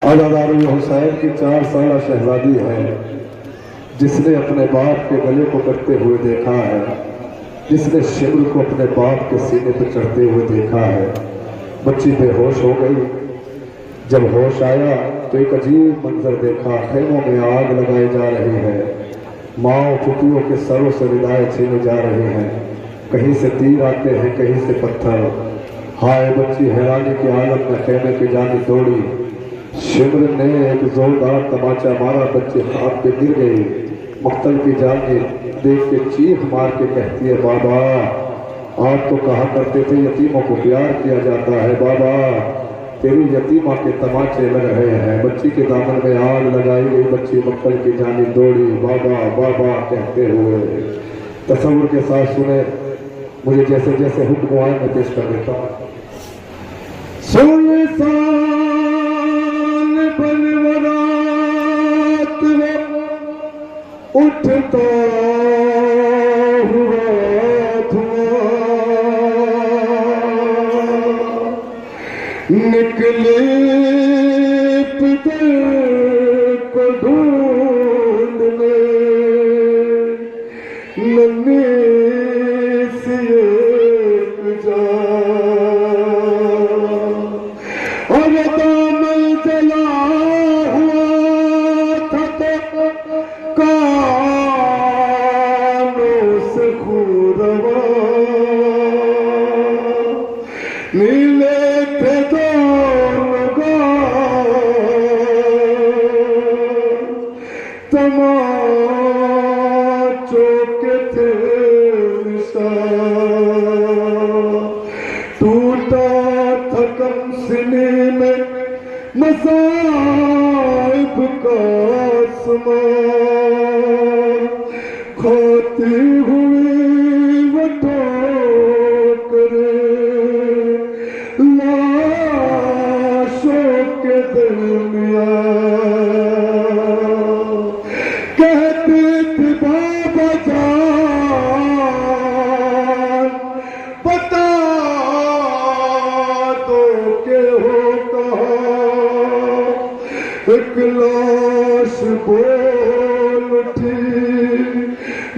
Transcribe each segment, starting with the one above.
आज़ादारुल हुसैन की 4 साल शहजादी है, जिसने अपने बाप के गले को कटते हुए देखा है, जिसने शिमर को अपने बाप के सीने पर चढ़ते हुए देखा है। बच्ची बेहोश हो गई। जब होश आया तो एक अजीब मंजर देखा। खेमों में आग लगाई जा रही है, माँ फुफियों के सरों से विदाएं छीने जा रहे हैं। कहीं से तीर आते हैं, कहीं से पत्थर। हाय बच्ची हैरानी के आलम में खेमे की जानी दौड़ी। शिमर ने एक जोरदार तमाचा मारा, बच्ची हाथ पे गिर गई। मुख्तल की जानी देख के चीख मार के कहती है, बाबा आप तो कहा करते थे यतीमों को प्यार किया जाता है, बाबा तेरी यतीमा के तमाचे लग रहे हैं। बच्ची के दामन में आग लगाई गई। बच्ची मुख्तल की जानी दौड़ी, बाबा बाबा कहते हुए। तसव्वुर के साथ सुने, मुझे जैसे जैसे हुक्म आए मैं पेश कर देता हूँ। उठता हुआ धुआं निकले पितर को ढूंढने, नन्ही सी एक जान और दामन जला हुआ था तो कानों से खूरवा। नीले थे दोनों गाल, तमाचों के थे निशान। टूटा था कम सीने में मसाइब का आसमान। खोती हुई वो ठोकरें लाशों के दरमियान। कहती थी बाबा जान बता दो के हो कहाँ। एक लाश बोल उठी,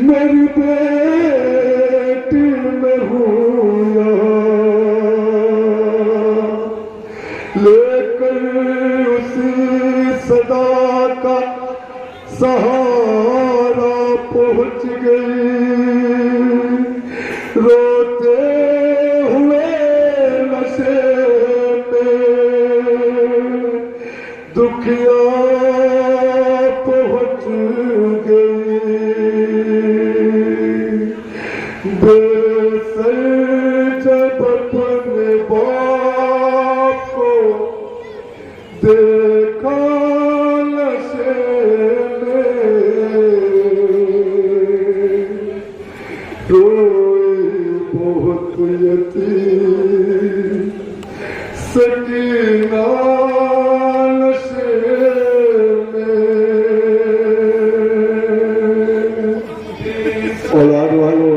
मेरी बेटी में हूँ लेकर उसी सदा का सहारा पहुँच गई। रोते हुए नशे पे दुखिया पहुँच गई। बेसर जब अपने बाप को देखा नशे में, रोई बहुत यतीम सकीना नशे में। औलाद वालों,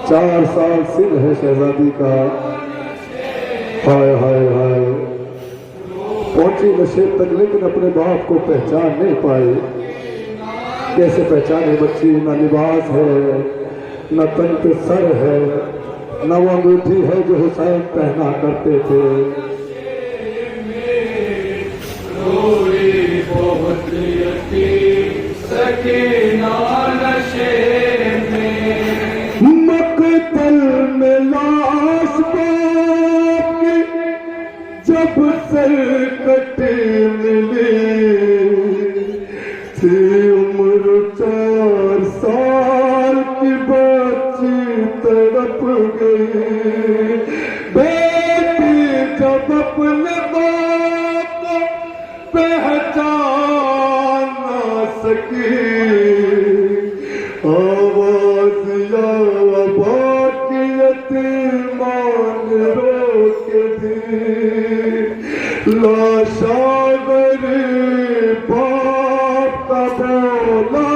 4 साल सिर है शहजादी का। हाय हाय हाय, पहुंची नशे तक लेकिन अपने बाप को पहचान नहीं पाई। कैसे पहचाने बच्ची? न लिबास है, न तन पे सर है, न वो अंगूठी है जो हुसैन पहना करते थे। मकतल में लाश बाप की जब सर कटे मिली थी। उम्र 4 साल की बच्ची तड़प गई। बेटी जब अपने बाप को पहचान ना सकी, आवाज या बाकी यतीमान रोक दी। लाशावर बाप का बोला,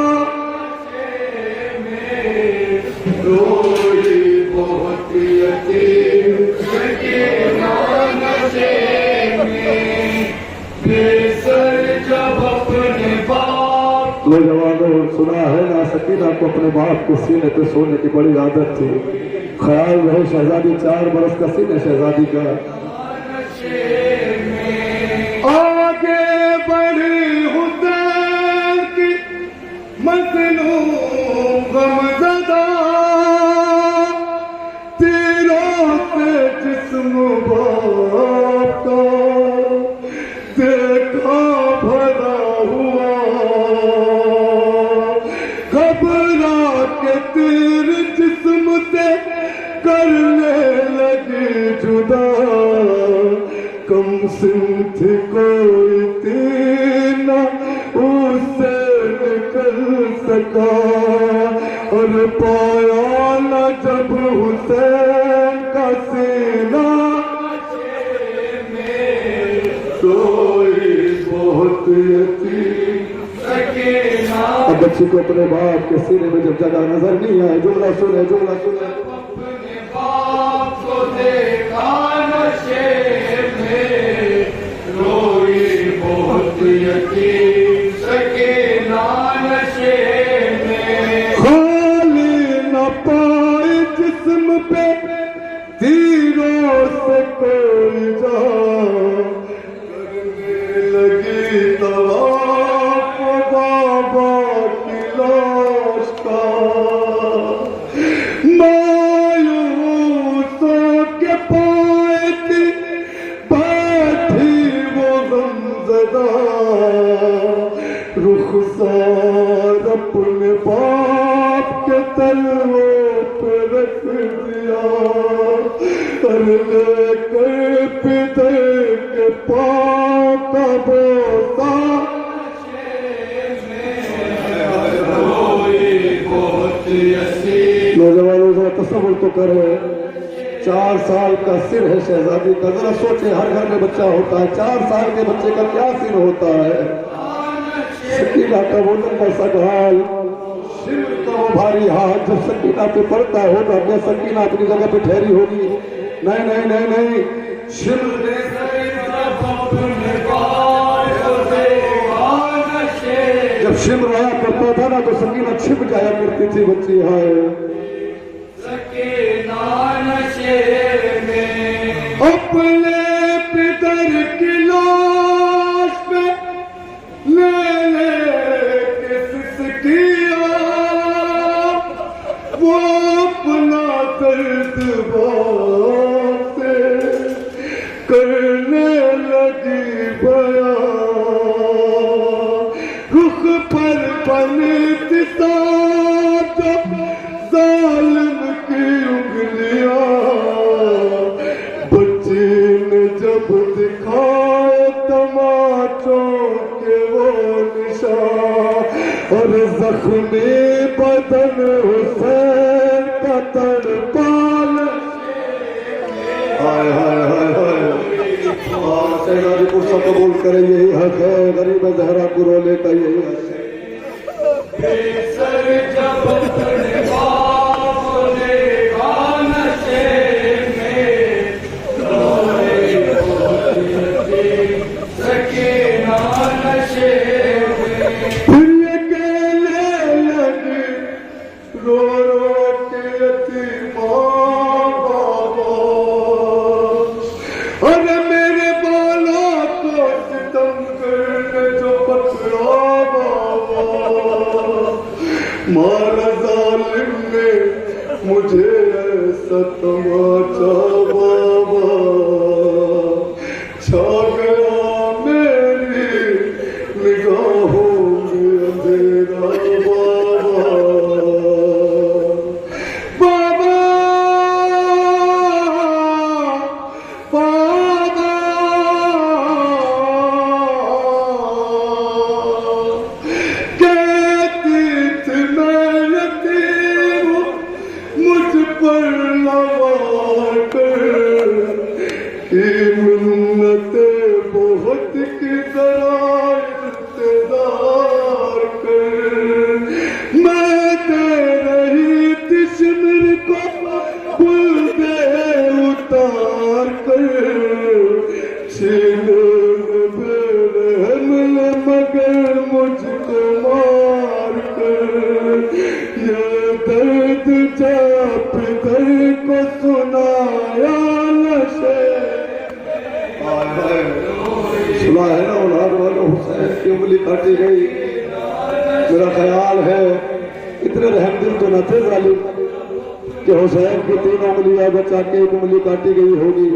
रोई बहुत यतीम सकीना नशे में। نوجوانوں سنا ہے نا سکینہ کو اپنے باپ کے سینے پہ سونے کی بڑی عادت تھی. خیال رہے شہزادی 4 برس کا سینہ شہزادی کا. آگے بڑھی حسین کی مظلوم غمزدہ تیروں سے جسم باپ کا دیکھا بھرا ہوا گھبرا کے تیر جسم سے کرنے لگی جدا کم سن تھی کوئی تیر نہ اس سے نکل سکا اور پایا نہ جب حسین کا سینہ کوئی بہت یتیم سکینہ. اب بچی کو اپنے باپ کے سینے میں جب جگہ نظر نہیں آئے جملہ سنے اپنے باپ کو دیکھا نشے میں روئی بہت یتیم سکینہ نشے میں. خالی نہ پائے جسم پہ تیروں سے کوئی جا کرنے لگی طواف بابا کی لاش کا مایوس ہو کے پائے تھی بیٹھی وہ غمزدہ رخسار اپنے باپ کے تلووں پہ رکھ دیا اور لے کر پدر کے پاؤں کا بوسہ نوجوانوں ذرا تصور تو کرے 4 سال کا سر ہے شہزادی کا. ذرا سوچے ہر گھر میں بچہ ہوتا ہے 4 سال کے بچے کا کیا سر ہوتا ہے. سکینہ کا وہ لمبا سا گھال سر کا وہ بھاری ہاتھ جب سکینہ پہ پڑتا ہوگا کیا سکینہ اپنی جگہ پہ ٹھہری ہوگی؟ نہیں نہیں نہیں نہیں سر جب شمر رہا کرتا تھا نا تو سکینہ چھپ جایا کرتی تھی بچی. ہائے سکینہ نشے میں اپنے پدر کی لاش پہ لے لے کے سسکیا وہ اپنا درد بات کرنے لگی بیان رخ پر بنی تھی ساتھ ظالم کی انگلیاں بچی نے جب دکھائے تماچوں کے وہ نشان اور زخمی بدن حسین کا تڑپال. ہائے ہائے ہائے ہائے شہزادی پرسہ قبول کرے یہی حق ہے. غریب زہرا کو رولے کا یہی حق ہے. سر جب اپنے باپ کو دیکھا نشے میں روئی بہت یتیم سکینہ نشے میں. پھر یہ کہنے لگی رو رو کے یتیماں بابا اور میرے بالا کو ستم کرنے جو پکڑا بابا مارا ظالم نے مجھے ایسا تماچا بابا چھا گیا میری نگاہوں میں اندھیرا بابا بابا کہتی تھی میں یتیم ہوں مجھ پر لوا सुना है ना औलाद वालों, हुसैन की उंगली काटी गई। मेरा ख्याल है इतने रहमदिल तो न थे जालिम कि हुसैन की 3 उंगलियां बचा के 1 उंगली काटी गई होगी।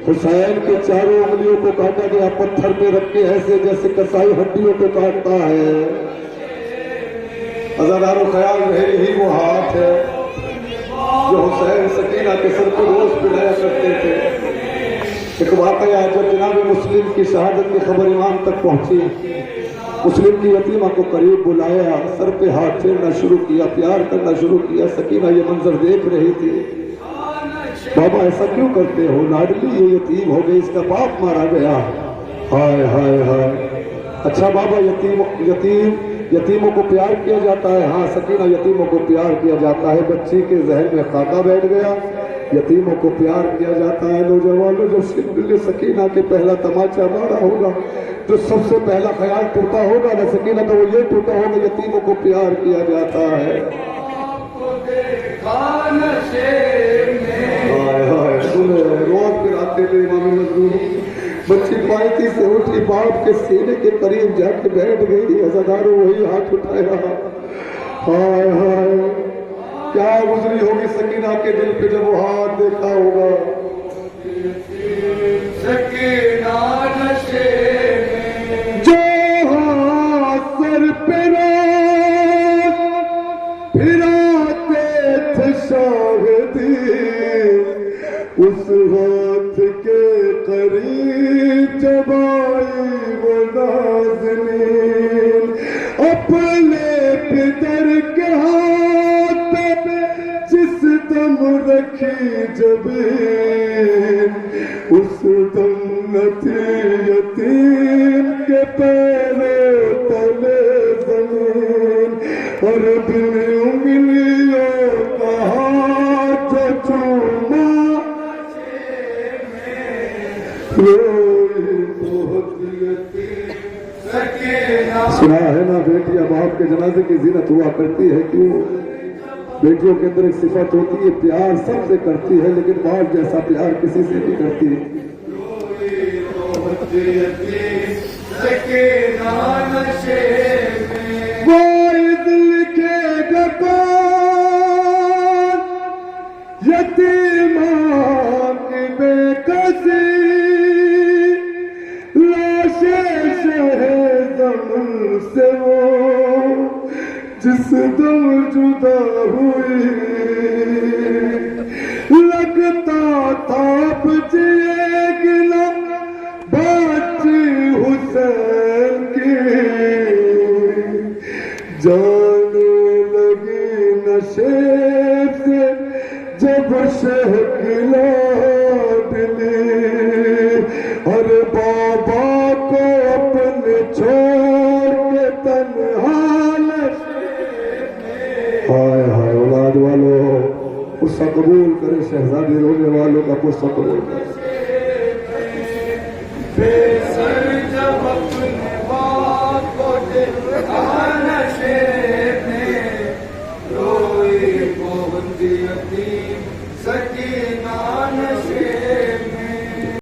हुसैन की 4 उंगलियों को काटा गया पत्थर पे रख के, ऐसे जैसे कसाई हड्डियों को काटता है। अज़ादारों ख्याल रहे यही वो हाथ है जो हुसैन सकीना के सर को रोज पिलाया करते थे। एक वाकया जब जनाब मुस्लिम की शहादत की खबर इमाम तक पहुंची, मुस्लिम की यतीमा को करीब बुलाया, सर पे हाथ फेरना शुरू किया, प्यार करना शुरू किया। सकीना ये मंजर देख रही थी। बाबा ऐसा क्यों करते हो, लाडली ये यतीम हो गई, इसका बाप मारा गया। हाय हाय हाय। अच्छा बाबा यतीमों को प्यार किया जाता है। हाँ सकीना, यतीमों को प्यार किया जाता है। बच्ची के जहन में खाका बैठ गया, यतीमों को प्यार किया जाता है। नौजवानों, जब शिद्दत सकीना के पहला तमाचा मारा होगा, जो सबसे पहला ख्याल टूटा होगा ना सकीना, तो वो ये टूटा होगा, यतीमों को प्यार किया जाता है। हाय हाय सुने रोज गिराते थे इमाम मजदूर। बच्ची बाइती से उठी, बाप के सीने के करीब जाके बैठ गई। अज़ादारों वही हाथ उठाया। हाय हाय, क्या गुजरी होगी सकीना के दिल पे जब वो हाथ देखा होगा। सकीना नशे जो हाथ सर पे फिराते थे शाहिदी, उस हाथ के करीब जब आई वो नाज़नीन, अपने पितर के हाथ पे जिस दम रखी जबीन, उस दम न थी यतीम के पैरों तले जमीन। और बिन उंगलियों का हाथ चूमा सुना है ना बेटियां बाप के जनाजे की जिनत हुआ करती है। क्यों? बेटियों के अंदर एक सिफत होती है, प्यार सबसे करती है, लेकिन बाप जैसा प्यार किसी से नहीं करती। वो दिल के गपार यतीमा की बेकसी, से वो जिस दम जुदा हुई, लगता था जिएगी ना बच्ची हुसैन की, जाने लगी नशे से जब शहकिला दिली। और बाबा को अपने छोड़ के तन्हाल। हाय हाय औलाद वालों, गुस्सा कबूल करे, शहजादी रोने वालों का गुस्सा कबूल